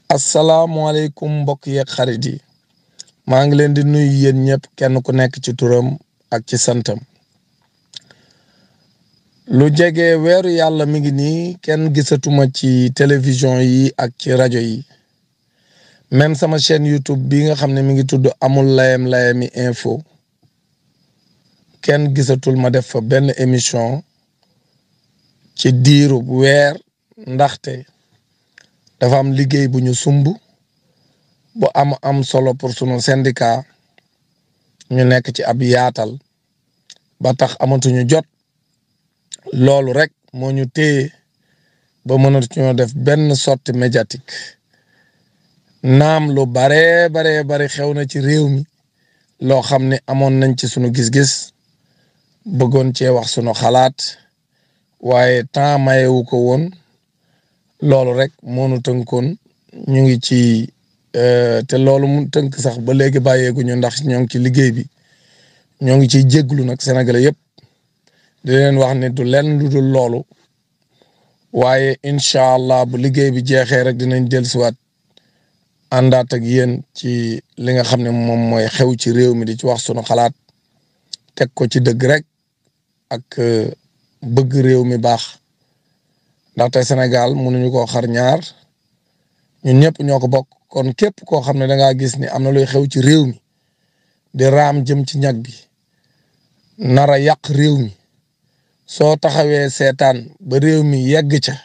asalaamaaleykum mbokk yeeg xarit yi maa ngi leen di nuyu yéen ñëpp kenn ku nekk ci turam ak ci santam lu jege weeru yàlla mi ngi nii kenn gisatuma ci télévision yi ak ci rajo yi même sama chaîne YouTube bi nga xam ne mi ngi tudd amul layami info kenn gisatul ma def fa benn émission ci diiru weer ndaxte dafa am liggéey bu ñu sumb bu am solo pour sunu syndicat ñu nekk ci ab yaatal ba tax amatuñu jot loolu rek moo ñu téye ba mënatuñoo def benn sortie médiatique naam lu bare xew na ci réew mi loo xam ne amoon nañ ci sunu gis-gis bëggoon cee wax sunu xalaat waaye temps mayewu ko woon loolu rek moo nu tënkoon ñu ngi ci te loolu mu tënk sax ba léegi bàyyeeguñu ndax ñoo ngi ci liggéey bi ñoo ngi ciy jégglu nag sénégalais yëpp di leen wax ne du lenn lu dul loolu waaye incha allah bu liggéey bi jeexee rek dinañ dellusiwaat àndaat ak yéen ci li nga xam ne moom mooy xew ci réew mi di ci wax sunu xalaat teg ko ci dëgg rek ak bëgg réew mi baax ndaxte Sénégal mënuñu koo xar ñaar ñun ñëpp ñoo ko bokk kon képp koo xam ne da ngaa gis ni am na luy xew ci réew mi di raam jëm ci ñag bi nara yàq réew mi soo taxawee seetaan ba réew mi yegg ca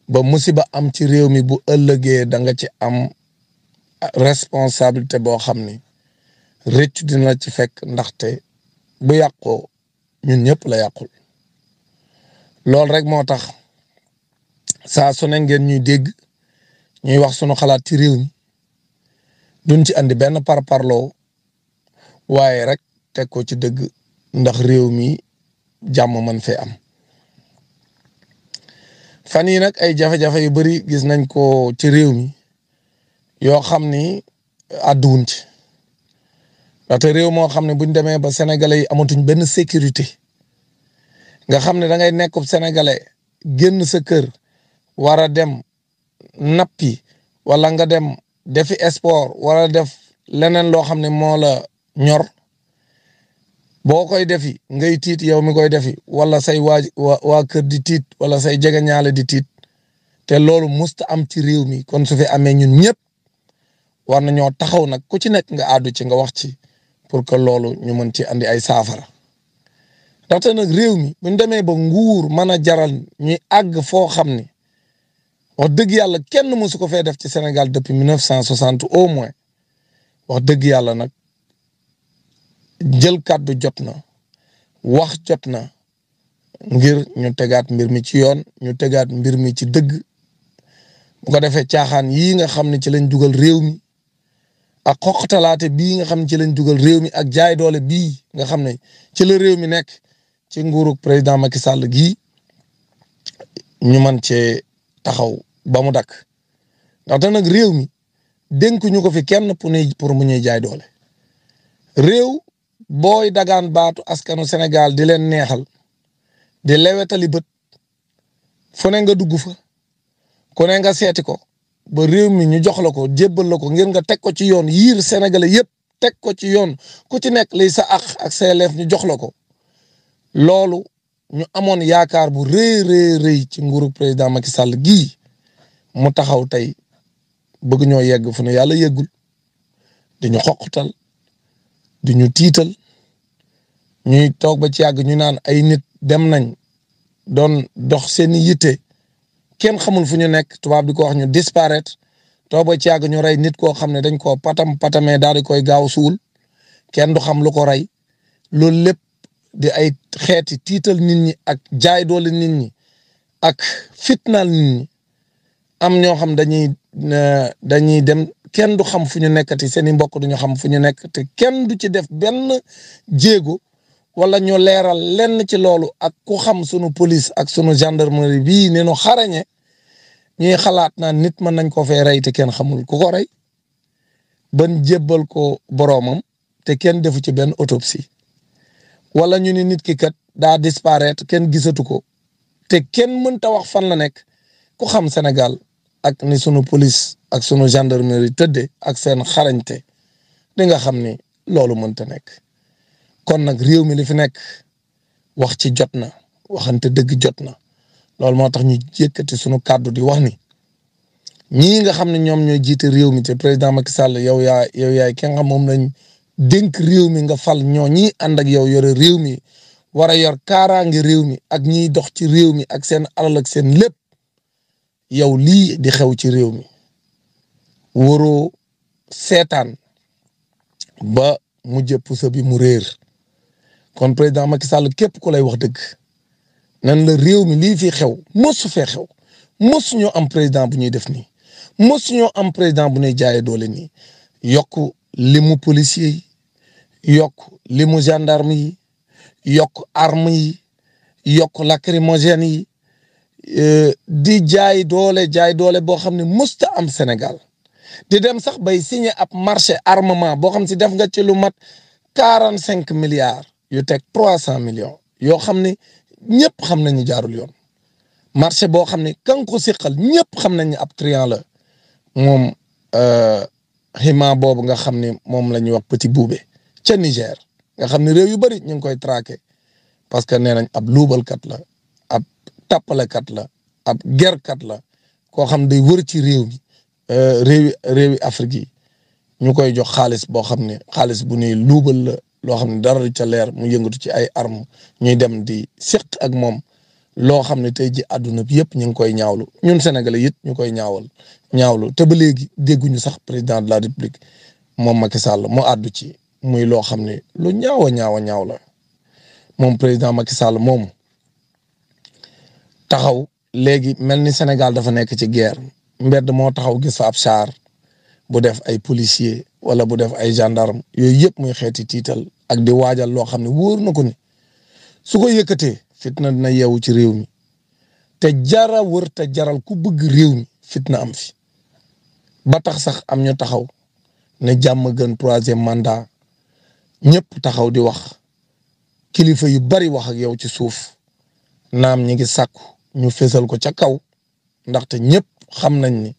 ba musiba am ci réew mi bu ëllëgee da nga ci am responsabilité boo xam ni rëccu dina ci fekk ndaxte bu yàqoo ñun ñëpp la yàqul loolu rek moo tax saa su ne ngeen ñuy dégg ñuy wax sunu xalaat ci réew mi duñ ci andi benn parparloo waaye rek teg ko ci dëgg ndax réew mi jàmm mën fee am fan yi nag ay jafe-jafe yu bari gis nañ ko ci réew mi yoo xam ni àdduwuñ ci ndaxte réew moo xam ne buñ demee ba sénégalais yi amatuñ benn sécurité nga xam ne da ngay nekkub sénégalais génn sa kër war a dem nappi wala nga dem defi sport wala def leneen loo xam ne moo la ñor boo koy defi ngay tiit yow mi koy defi wala say waa kër di tiit wala say jegeñaale di tiit te loolu musta am ci réew mi kon su fi amee ñun ñëpp war nañoo taxaw nag ku ci nekk nga àddu ci nga wax ci pour que loolu ñu mën ci andi ay saafara ndaxte nag réew mi buñ demee ba nguur mën a jaral ñuy àgg foo xam ni wax dëgg yàlla kenn mësu ko fee def ci Sénégal depuis 1960 au moins wax dëgg yàlla nag jël kàddu jot na wax jot na ngir ñu tegaat mbir mi ci yoon ñu tegaat mbir mi ci dëgg bu ko defee caaxaan yii nga xam ne ci lañ dugal réew mi ak xoqtalaate bii nga xam ne ci lañ dugal réew mi ak jaay doole bii nga xam ne ci la réew mi nekk ci nguurug président Macky Sall gii ñu mën cee taxaw ba mu dakk ndaxte nag réew mi dénk ñu ko fi kenn pour mu ñuy jaay doole réew booy dagaan baatu askanu Sénégal di leen neexal di lewetali bët fu ne nga dugg fa ku ne nga seeti ko ba réew mi ñu jox la ko jébbal la ko ngir nga teg ko ci yoon yiir sénégalais yëpp teg ko ci yoon ku ci nekk liy sa ak sa yelleef ñu jox la ko loolu ñu amoon yaakaar bu rëy ci nguuru président Macky Sall gii mu taxaw tey bëgg ñoo yegg fu ne yàlla yeggul di ñu xoqtal di ñu tiital ñuy toog ba ci yàgg ñu naan ay nit dem nañ doon dox seeni yitte kenn xamul fu ñu nekk tubaab di ko wax ñu disparaître toog ba ci yàgg ñu rey nit koo xam ne dañ koo patamee daal di koy gaaw suul kenn du xam lu ko rey loolu lépp di ay xeeti tiital nit ñi ak jaay doole nit ñi ak fitnaal nit ñi am ñoo xam dañuy dem kenn du xam fu ñu nekkati seeni mbokk duñu xam fu ñu nekk te kenn du ci def benn jéego wala ñu leeral lenn ci loolu ak ku xam sunu police ak sunu gendarmerie bii ni nu xarañe ñuy xalaat naan nit mën nañ ko fee rey te kenn xamul ku ko rey ban jébbal ko boroomam te kenn defu ci benn autopsie wala ñu ni nit ki kat daa disparaître kenn gisatu ko te kenn mënta wax fan la nekk ku xam Sénégal ak ni sunu police ak sunu gendarmerie tëdde ak seen xarañte di nga xam ni loolu mënta nekk. kon nag réew mi li fi nekk wax ci jot na waxante dëgg jot na loolu moo tax ñu yëkkati sunu kàddu di wax ni ñii nga xam ne ñoom ñooy jiite réew mi te président Macky Sall yow yaay ki nga xam moom lañ dénk réew mi nga fal ñoo ñii ànd ak yow yore réew mi war a yor kaaraange réew mi ak ñiy dox ci réew mi ak seen alal ak seen lépp yow lii di xew ci réew mi waroo seetaan ba mu jëpp sa bi mu réer kon président Macky Sall képp ku lay wax dëgg nan la réew mi lii fi xew mosu fee xew mosu ñoo am président bu ñuy def nii mosu ñoo am président bu ñuy jaayee doole nii yokk limu policier yi yokk limu gendarme yi yokk arme yi yokk lacrymogène yi di jaay doole boo xam ne musta am Sénégal di dem sax bay signé ab marché armement boo xam si def nga ci lu mat 45 milliards yu teg 300 millions yoo xam ne ñëpp xam nañu jaarul yoon marché boo xam ne kan ko siqal ñëpp xam nañu ab trian la moom xima boobu nga xam ne moom la ñuy wax Petit Boubé ca Niger nga xam ne réew yu bëri ñu ngi koy traqué parce que nee nañ ab luubalkat la ab tappalekat la ab gerkat la koo xam day wër ci réew mi réewi Afrique yi ñu koy jox xaalis boo xam ne xaalis bu ñuy luubal la loo xam ne dara du ca leer mu yëngatu ci ay armes ñuy dem di seq ak moom loo xam ne tey ji àdduna bi yëpp ñu ngi koy ñaawlu ñun Sénégalais it ñu koy ñaawlu te ba léegi dégguñu sax président de la République moom Macky Sall mu àddu ci muy loo xam ne lu ñaaw la moom président Macky Sall moomu taxaw léegi mel ni Sénégal dafa nekk ci guerre mbedd moo taxaw gis fa ab char bu def ay policier wala bu def ay gendarme yooyu yëpp muy xeeti tiital ak di waajal loo xam ne wóor na ko ni su ko yëkkatee fitna dina yeewu ci réew mi te jara wër te jaral ku bëgg réew mi fitna am fi ba tax sax am ñu taxaw ne jàmm gën 3e mandat ñëpp taxaw di wax kilifa yu bari wax ak yow ci suuf naam ñi ngi sàkku ñu fesal ko ca kaw ndaxte ñëpp xam nañ ni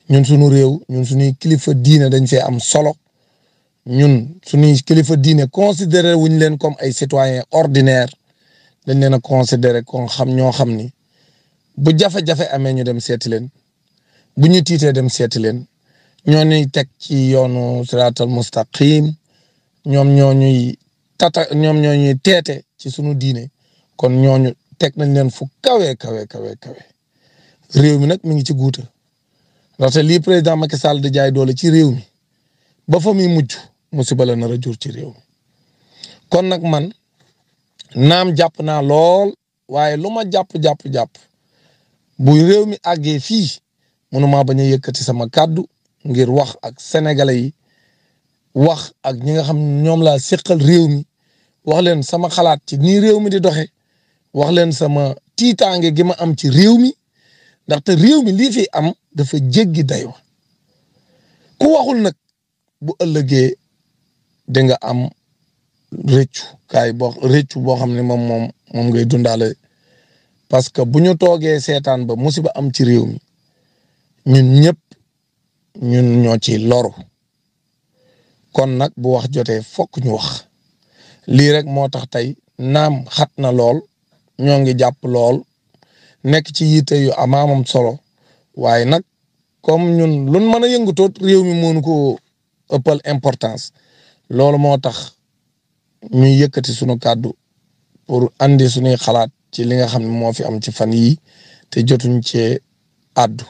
ñun suñu réew ñun suñuy kilifa diine dañ fee am solo ñun suñuy kilifa diine considéré wuñ leen comme ay citoyens ordinaires dañ leen a considéré ko ñoo xam ni bu jafe-jafe amee ñu dem seeti leen bu ñu tiitee dem seeti leen ñoo ñuy teg ci yoonu siraatal mustaqim ñoom ñoo ñuy teete ci sunu diine kon ñooñu teg nañ leen fu kawe réew mi nag mi ngi ci guuta ndaxte lii président Macky Sall di jaay doole ci réew mi ba fa muy mujj musiba la nar a jur ci réew mi kon nag man naam jàpp naa lool waaye lu ma jàpp bu réew mi àggee fii mënuma bañ a yëkkati sama kàddu ngir wax ak sénégalais yi wax ak ñi nga xam ñoom laa séqal réew mi wax leen sama xalaat ci nii réew mi di doxe wax leen sama tiitaange gi ma am ci réew mi ndaxte réew mi lii fi am dafa jéggi dayoo ku waxul nag bu ëllëgee da nga am rëccu boo xam ne moom ngay dundaale parce que bu ñu toogee seetaan ba musiba am ci réew mi ñun ñoo ci loru kon nag bu wax jotee fokk ñu wax lii rek moo tax tey naam xat na lool ñoo ngi jàpp lool nekk ci yitte yu amaamam solo waaye nag comme ñun luñ mën a yëngatoot réew mi mënu ko ëppal importance loolu moo tax ñuy yëkkati sunu kàddu pour andi suñuy xalaat ci li nga xam ne moo fi am ci fan yii te jotuñ cee àddu